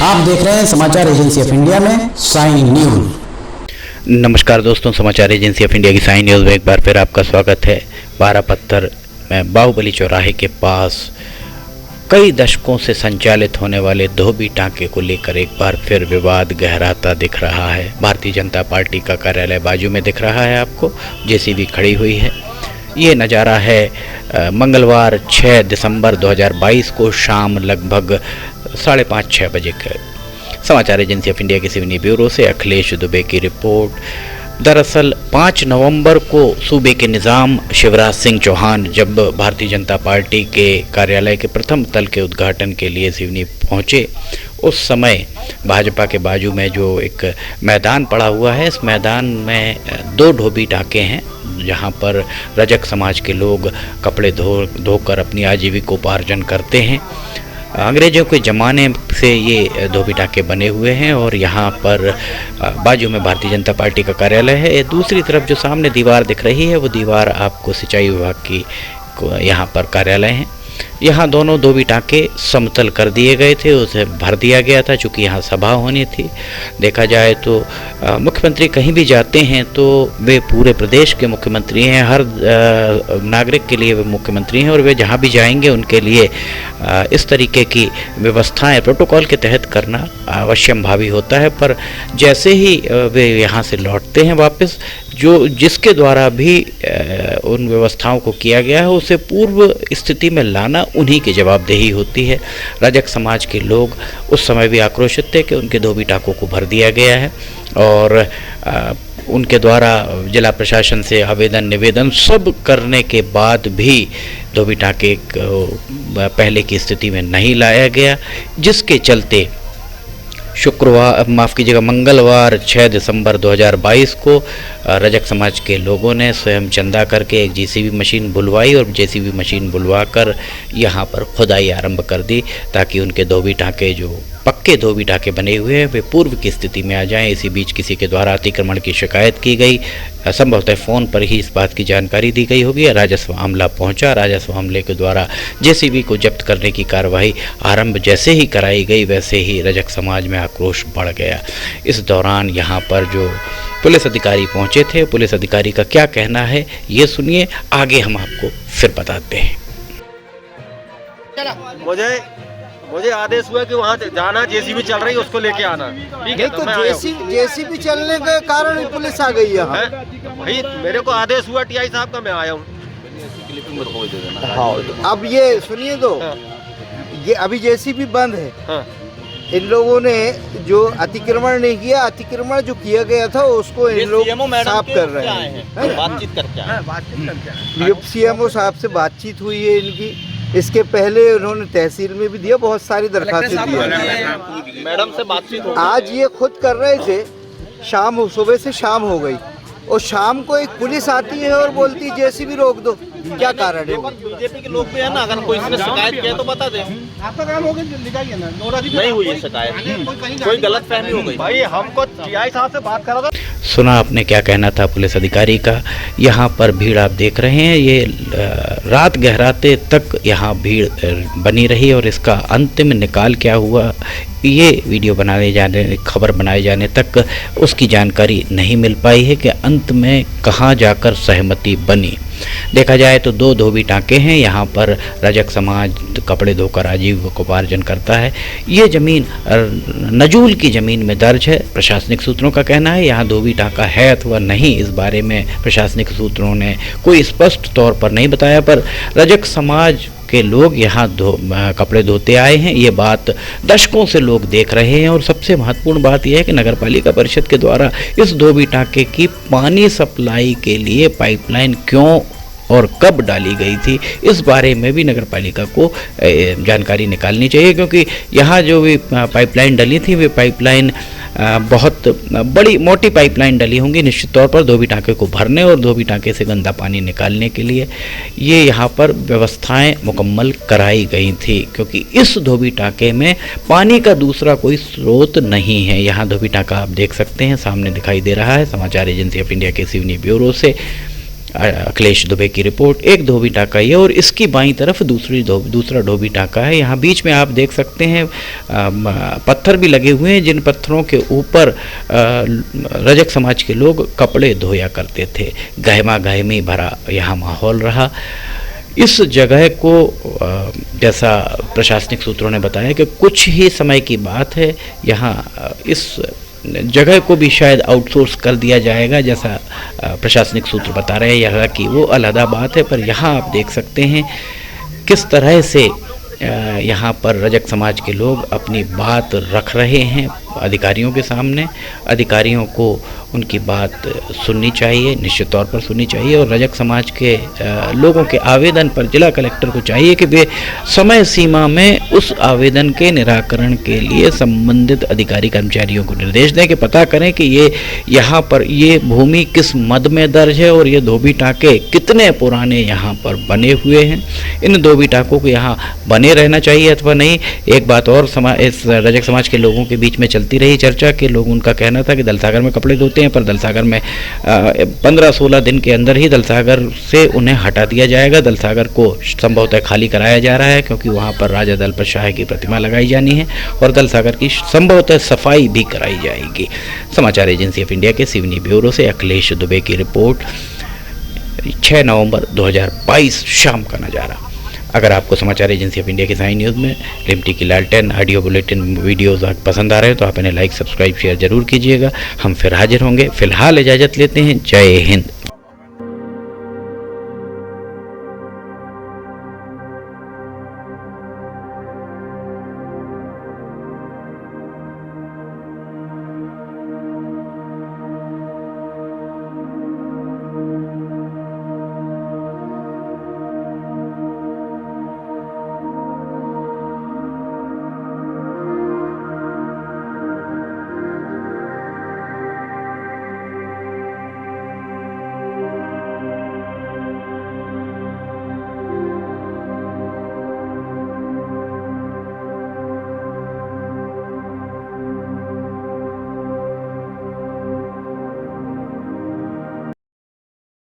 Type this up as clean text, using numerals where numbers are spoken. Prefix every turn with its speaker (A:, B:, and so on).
A: आप देख रहे हैं समाचार एजेंसी ऑफ इंडिया में साइन न्यूज।
B: नमस्कार दोस्तों, समाचार एजेंसी ऑफ इंडिया की साइन न्यूज़ में एक बार फिर आपका स्वागत है। 12 पत्थर में बाहुबली चौराहे के पास कई दशकों से संचालित होने वाले धोबी टांके को लेकर एक बार फिर विवाद गहराता दिख रहा है। भारतीय जनता पार्टी का कार्यालय बाजू में दिख रहा है आपको, जेसीबी खड़ी हुई है। ये नज़ारा है मंगलवार 6 दिसंबर 2022 को शाम लगभग 5:30-6 बजे का। समाचार एजेंसी ऑफ इंडिया के सिवनी ब्यूरो से अखिलेश दुबे की रिपोर्ट। दरअसल 5 नवंबर को सूबे के निज़ाम शिवराज सिंह चौहान जब भारतीय जनता पार्टी के कार्यालय के प्रथम तल के उद्घाटन के लिए सिवनी पहुंचे, उस समय भाजपा के बाजू में जो एक मैदान पड़ा हुआ है, इस मैदान में 2 धोबी टांके हैं जहां पर रजक समाज के लोग कपड़े धोकर अपनी आजीविकोपार्जन करते हैं। अंग्रेज़ों के ज़माने से ये धोबी टांके बने हुए हैं और यहाँ पर बाजू में भारतीय जनता पार्टी का कार्यालय है। दूसरी तरफ जो सामने दीवार दिख रही है वो दीवार आपको सिंचाई विभाग की यहाँ पर कार्यालय है। यहाँ दोनों धोबी टांके समतल कर दिए गए थे, उसे भर दिया गया था चूँकि यहाँ सभा होनी थी। देखा जाए तो मुख्यमंत्री कहीं भी जाते हैं तो वे पूरे प्रदेश के मुख्यमंत्री हैं, हर नागरिक के लिए वे मुख्यमंत्री हैं और वे जहाँ भी जाएंगे उनके लिए इस तरीके की व्यवस्थाएं प्रोटोकॉल के तहत करना अवश्यंभावी होता है। पर जैसे ही वे यहाँ से लौटते हैं वापस, जो जिसके द्वारा भी उन व्यवस्थाओं को किया गया है उसे पूर्व स्थिति में लाना उन्हीं की जवाबदेही होती है। रजक समाज के लोग उस समय भी आक्रोशित थे कि उनके धोबी टांकों को भर दिया गया है और उनके द्वारा जिला प्रशासन से आवेदन निवेदन सब करने के बाद भी धोबी टांके पहले की स्थिति में नहीं लाया गया, जिसके चलते मंगलवार 6 दिसंबर 2022 को रजक समाज के लोगों ने स्वयं चंदा करके एक जेसीबी मशीन बुलवाई और जेसीबी मशीन बुलवाकर यहाँ पर खुदाई आरंभ कर दी ताकि उनके धोबी टांके जो पक्के धोबी टांके बने हुए हैं वे पूर्व की स्थिति में आ जाएं। इसी बीच किसी के द्वारा अतिक्रमण की शिकायत की गई, संभवतः फ़ोन पर ही इस बात की जानकारी दी गई होगी। राजस्व अमला पहुंचा, राजस्व अमले के द्वारा जेसीबी को जब्त करने की कार्रवाई आरंभ जैसे ही कराई गई वैसे ही रजक समाज में आक्रोश बढ़ गया। इस दौरान यहाँ पर जो पुलिस अधिकारी पहुँचे थे, पुलिस अधिकारी का क्या कहना है ये सुनिए, आगे हम आपको फिर बताते हैं।
C: मुझे आदेश हुआ कि वहाँ जाना, जेसीबी चल रही है उसको लेके आना। ठीक है,
D: तो जेसीबी चलने के कारण पुलिस आ गई है।
C: भाई मेरे को आदेश हुआ टीआई साहब का, मैं आया हूँ।
D: अब ये सुनिए तो ये अभी जेसीबी बंद है। इन लोगों ने जो अतिक्रमण नहीं किया, अतिक्रमण जो किया गया था उसको इन लोग साफ कर रहे हैं।
C: बातचीत करके
D: सीएमओ साहब से बातचीत हुई है इनकी। इसके पहले उन्होंने तहसील में भी दिया, बहुत सारी दरखास्तें दी।
C: मैडम से बातचीत
D: आज ये खुद कर रहे थे, सुबह से शाम हो गई और शाम को एक पुलिस आती है और बोलती है जेसीबी रोक दो। क्या कारण है?
C: बीजेपी के लोग भी है ना, अगर कोई इसने शिकायत किया तो बता दें। आपका काम हो गया, नहीं हुई है शिकायत, कोई गलत फहमी हो गई। भाई हमको टीआई साहब से बात करा था।
B: सुना आपने क्या कहना था पुलिस अधिकारी का। यहाँ पर भीड़ आप देख रहे हैं, ये रात गहराते तक यहाँ भीड़ बनी रही और इसका अंतिम निकाल क्या हुआ ये वीडियो खबर बनाए जाने तक उसकी जानकारी नहीं मिल पाई है कि अंत में कहाँ जाकर सहमति बनी। देखा जाए तो 2 धोबी टांके हैं, यहाँ पर रजक समाज कपड़े धोकर आजीविकोपार्जन करता है। ये ज़मीन नजूल की ज़मीन में दर्ज है। प्रशासनिक सूत्रों का कहना है यहाँ धोबी टांका है अथवा नहीं, इस बारे में प्रशासनिक सूत्रों ने कोई स्पष्ट तौर पर नहीं बताया, पर रजक समाज के लोग यहाँ कपड़े धोते आए हैं, ये बात दशकों से लोग देख रहे हैं। और सबसे महत्वपूर्ण बात यह है कि नगर पालिका परिषद के द्वारा इस धोबी टांके की पानी सप्लाई के लिए पाइपलाइन क्यों और कब डाली गई थी, इस बारे में भी नगर पालिका को जानकारी निकालनी चाहिए, क्योंकि यहाँ जो भी पाइपलाइन डली थी वे पाइपलाइन बहुत बड़ी मोटी पाइपलाइन डली होंगी निश्चित तौर पर धोबी टांके को भरने और धोबी टांके से गंदा पानी निकालने के लिए। ये यहाँ पर व्यवस्थाएं मुकम्मल कराई गई थी, क्योंकि इस धोबी टांके में पानी का दूसरा कोई स्रोत नहीं है। यहाँ धोबी टांका आप देख सकते हैं, सामने दिखाई दे रहा है। समाचार एजेंसी ऑफ इंडिया के सिवनी ब्यूरो से अखिलेश दुबे की रिपोर्ट। एक धोबी टाँका ये और इसकी बाईं तरफ दूसरा धोबी टाँका है। यहाँ बीच में आप देख सकते हैं पत्थर भी लगे हुए हैं, जिन पत्थरों के ऊपर रजक समाज के लोग कपड़े धोया करते थे। गहमा गहमी भरा यहाँ माहौल रहा। इस जगह को जैसा प्रशासनिक सूत्रों ने बताया कि कुछ ही समय की बात है, यहाँ इस जगह को भी शायद आउटसोर्स कर दिया जाएगा, जैसा प्रशासनिक सूत्र बता रहे हैं। यहाँ की वो अलहदा बात है, पर यहाँ आप देख सकते हैं किस तरह से यहाँ पर रजक समाज के लोग अपनी बात रख रहे हैं अधिकारियों के सामने। अधिकारियों को उनकी बात सुननी चाहिए, निश्चित तौर पर सुननी चाहिए, और रजक समाज के लोगों के आवेदन पर जिला कलेक्टर को चाहिए कि वे समय सीमा में उस आवेदन के निराकरण के लिए संबंधित अधिकारी कर्मचारियों को निर्देश दें कि पता करें कि ये यहाँ पर ये भूमि किस मद में दर्ज है और ये धोबी टाँके कितने पुराने यहाँ पर बने हुए हैं। इन धोबी टाँकों को यहाँ बने रहना चाहिए अथवा नहीं। एक बात और इस रजक समाज के लोगों के बीच में चलती रही चर्चा के लोग, उनका कहना था कि दलसागर में कपड़े धोते हैं, पर दलसागर में 15-16 दिन के अंदर ही दलसागर से उन्हें हटा दिया जाएगा। दलसागर को संभवतः खाली कराया जा रहा है, क्योंकि वहाँ पर राजा दलपत शाह की प्रतिमा लगाई जानी है और दलसागर की संभवतः सफाई भी कराई जाएगी। समाचार एजेंसी ऑफ इंडिया के सिवनी ब्यूरो से अखिलेश दुबे की रिपोर्ट। 6 नवंबर 2022 शाम का नज़ारा। अगर आपको समाचार एजेंसी ऑफ इंडिया की साइन न्यूज़ में लिमटी की लालटेन ऑडियो बुलेटिन वीडियोस पसंद आ रहे हो तो आप इन्हें लाइक, सब्सक्राइब, शेयर जरूर कीजिएगा। हम फिर हाजिर होंगे। फिलहाल इजाज़त लेते हैं। जय हिंद।